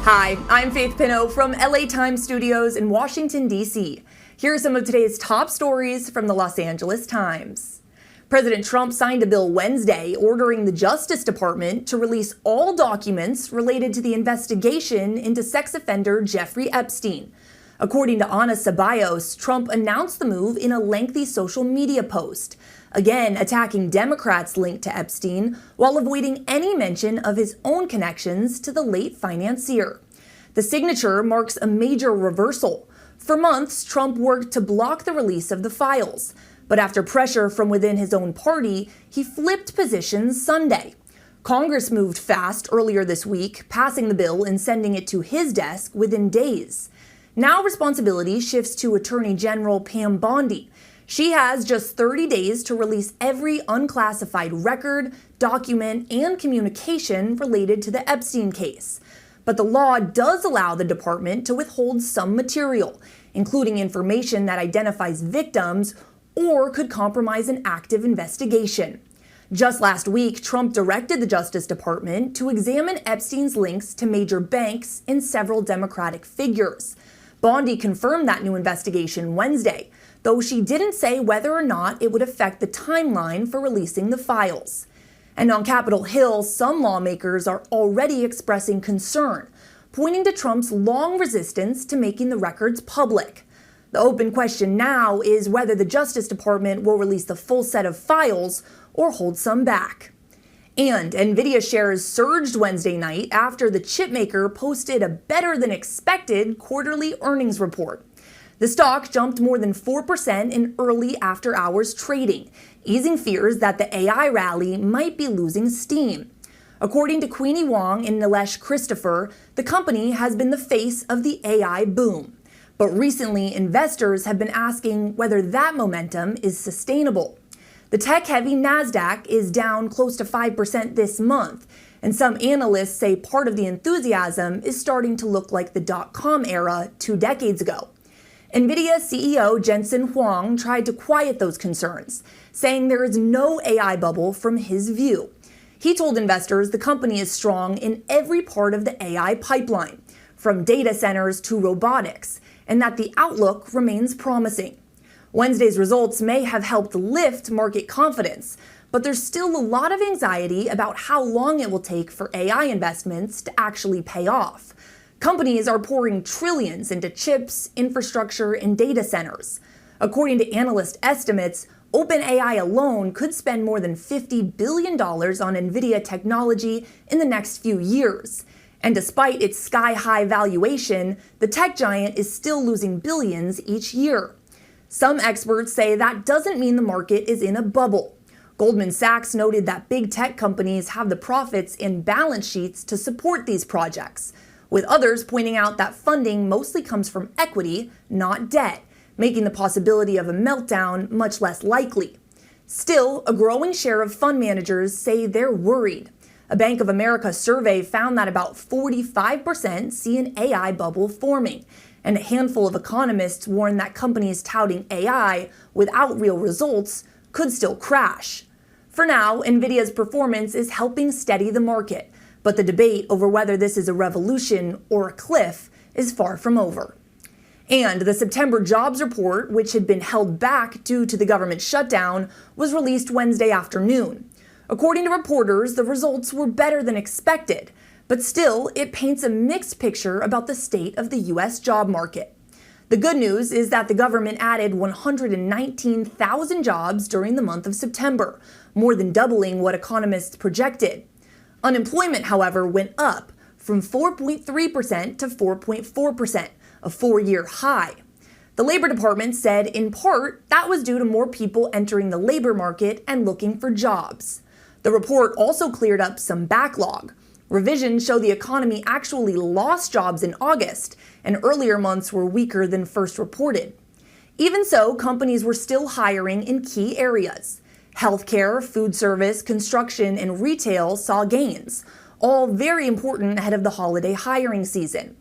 Hi, I'm Faith Pinot from LA Times Studios in Washington, D.C. Here are some of today's top stories from the Los Angeles Times. President Trump signed a bill Wednesday ordering the Justice Department to release all documents related to the investigation into sex offender Jeffrey Epstein. According to Ana Ceballos, Trump announced the move in a lengthy social media post, again attacking Democrats linked to Epstein while avoiding any mention of his own connections to the late financier. The signature marks a major reversal. For months, Trump worked to block the release of the files, but after pressure from within his own party, he flipped positions Sunday. Congress moved fast earlier this week, passing the bill and sending it to his desk within days. Now responsibility shifts to Attorney General Pam Bondi. She has just 30 days to release every unclassified record, document, and communication related to the Epstein case. But the law does allow the department to withhold some material, including information that identifies victims or could compromise an active investigation. Just last week, Trump directed the Justice Department to examine Epstein's links to major banks and several Democratic figures. Bondi confirmed that new investigation Wednesday, though she didn't say whether or not it would affect the timeline for releasing the files. And on Capitol Hill, some lawmakers are already expressing concern, pointing to Trump's long resistance to making the records public. The open question now is whether the Justice Department will release the full set of files or hold some back. And Nvidia shares surged Wednesday night after the chipmaker posted a better-than-expected quarterly earnings report. The stock jumped more than 4% in early after-hours trading, easing fears that the AI rally might be losing steam. According to Queenie Wong and Nilesh Christopher, the company has been the face of the AI boom. But recently, investors have been asking whether that momentum is sustainable. The tech-heavy Nasdaq is down close to 5% this month, and some analysts say part of the enthusiasm is starting to look like the dot-com era 2 decades ago. Nvidia CEO Jensen Huang tried to quiet those concerns, saying there is no AI bubble from his view. He told investors the company is strong in every part of the AI pipeline, from data centers to robotics, and that the outlook remains promising. Wednesday's results may have helped lift market confidence, but there's still a lot of anxiety about how long it will take for AI investments to actually pay off. Companies are pouring trillions into chips, infrastructure, and data centers. According to analyst estimates, OpenAI alone could spend more than $50 billion on Nvidia technology in the next few years. And despite its sky-high valuation, the tech giant is still losing billions each year. Some experts say that doesn't mean the market is in a bubble. Goldman Sachs noted that big tech companies have the profits in balance sheets to support these projects, with others pointing out that funding mostly comes from equity, not debt, making the possibility of a meltdown much less likely. Still, a growing share of fund managers say they're worried. A Bank of America survey found that about 45% see an AI bubble forming, and a handful of economists warn that companies touting AI without real results could still crash. For now, Nvidia's performance is helping steady the market, but the debate over whether this is a revolution or a cliff is far from over. And the September jobs report, which had been held back due to the government shutdown, was released Wednesday afternoon. According to reporters, the results were better than expected, but still, it paints a mixed picture about the state of the U.S. job market. The good news is that the government added 119,000 jobs during the month of September, more than doubling what economists projected. Unemployment, however, went up from 4.3% to 4.4%, a 4-year high. The Labor Department said, in part, that was due to more people entering the labor market and looking for jobs. The report also cleared up some backlog. Revisions show the economy actually lost jobs in August, and earlier months were weaker than first reported. Even so, companies were still hiring in key areas. Healthcare, food service, construction, and retail saw gains, all very important ahead of the holiday hiring season.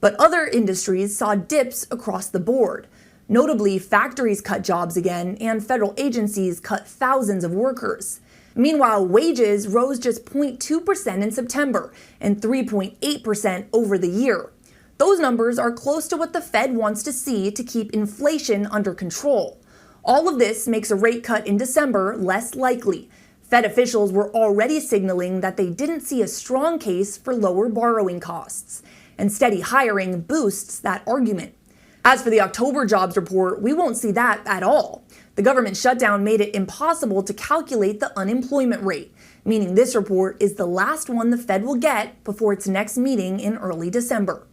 But other industries saw dips across the board. Notably, factories cut jobs again, and federal agencies cut thousands of workers. Meanwhile, wages rose just 0.2% in September and 3.8% over the year. Those numbers are close to what the Fed wants to see to keep inflation under control. All of this makes a rate cut in December less likely. Fed officials were already signaling that they didn't see a strong case for lower borrowing costs, and steady hiring boosts that argument. As for the October jobs report, we won't see that at all. The government shutdown made it impossible to calculate the unemployment rate, meaning this report is the last one the Fed will get before its next meeting in early December.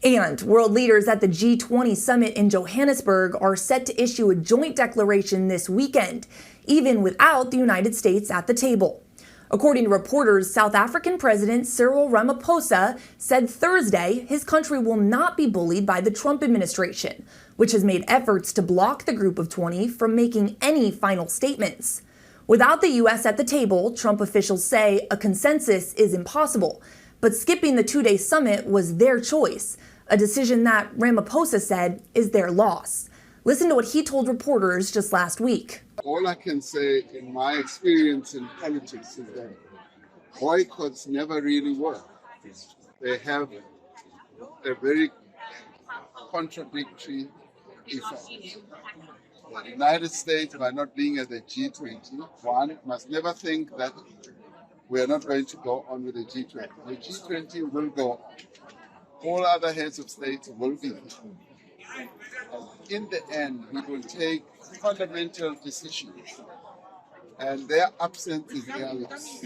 And world leaders at the G20 summit in Johannesburg are set to issue a joint declaration this weekend, even without the United States at the table. According to reporters, South African President Cyril Ramaphosa said Thursday his country will not be bullied by the Trump administration, which has made efforts to block the Group of 20 from making any final statements. Without the U.S. at the table, Trump officials say a consensus is impossible, but skipping the two-day summit was their choice, a decision that Ramaphosa said is their loss. Listen to what he told reporters just last week. All I can say in my experience in politics is that boycotts never really work. They have a very contradictory effect. The United States, by not being at the G20, one must never think that we are not going to go on with the G20. The G20 will go on. All other heads of state will be there. In the end, we will take fundamental decisions, and their absence is their loss.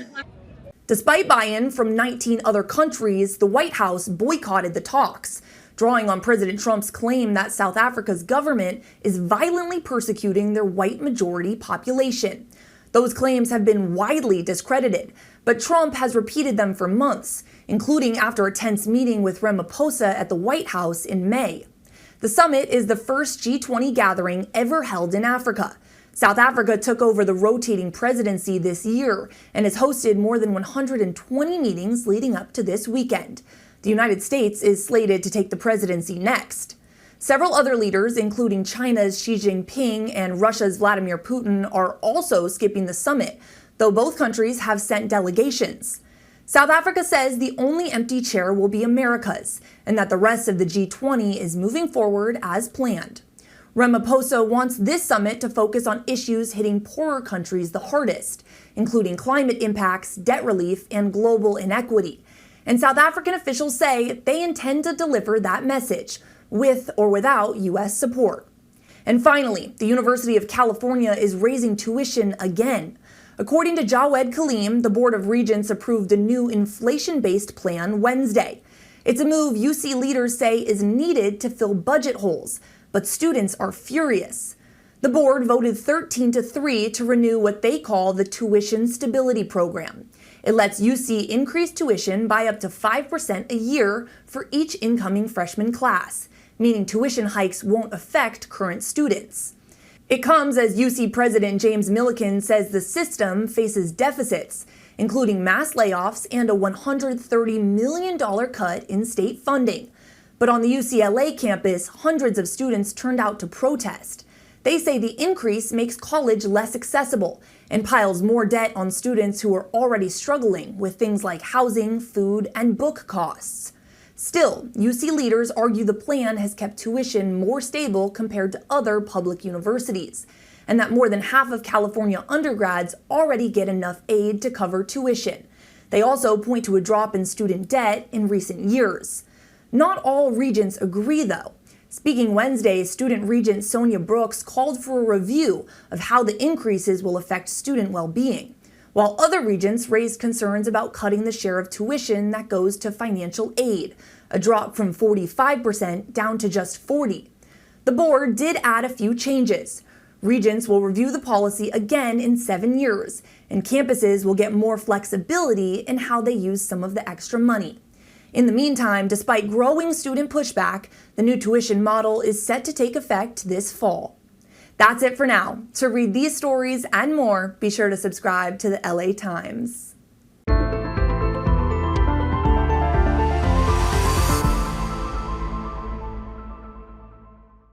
Despite buy-in from 19 other countries, the White House boycotted the talks, drawing on President Trump's claim that South Africa's government is violently persecuting their white majority population. Those claims have been widely discredited, but Trump has repeated them for months, including after a tense meeting with Ramaphosa at the White House in May. The summit is the first G20 gathering ever held in Africa. South Africa took over the rotating presidency this year and has hosted more than 120 meetings leading up to this weekend. The United States is slated to take the presidency next. Several other leaders, including China's Xi Jinping and Russia's Vladimir Putin, are also skipping the summit, though both countries have sent delegations. South Africa says the only empty chair will be America's, and that the rest of the G20 is moving forward as planned. Ramaphosa wants this summit to focus on issues hitting poorer countries the hardest, including climate impacts, debt relief, and global inequity. And South African officials say they intend to deliver that message, with or without U.S. support. And finally, the University of California is raising tuition again. According to Jawed Kaleem, the Board of Regents approved a new inflation-based plan Wednesday. It's a move UC leaders say is needed to fill budget holes, but students are furious. The board voted 13-3 to renew what they call the Tuition Stability Program. It lets UC increase tuition by up to 5% a year for each incoming freshman class, meaning tuition hikes won't affect current students. It comes as UC President James Milliken says the system faces deficits, including mass layoffs and a $130 million cut in state funding. But on the UCLA campus, hundreds of students turned out to protest. They say the increase makes college less accessible and piles more debt on students who are already struggling with things like housing, food, and book costs. Still, UC leaders argue the plan has kept tuition more stable compared to other public universities, and that more than half of California undergrads already get enough aid to cover tuition. They also point to a drop in student debt in recent years. Not all regents agree, though. Speaking Wednesday, student regent Sonia Brooks called for a review of how the increases will affect student well-being, while other regents raised concerns about cutting the share of tuition that goes to financial aid, a drop from 45% down to just 40%. The board did add a few changes. Regents will review the policy again in 7 years, and campuses will get more flexibility in how they use some of the extra money. In the meantime, despite growing student pushback, the new tuition model is set to take effect this fall. That's it for now. To read these stories and more, be sure to subscribe to the LA Times.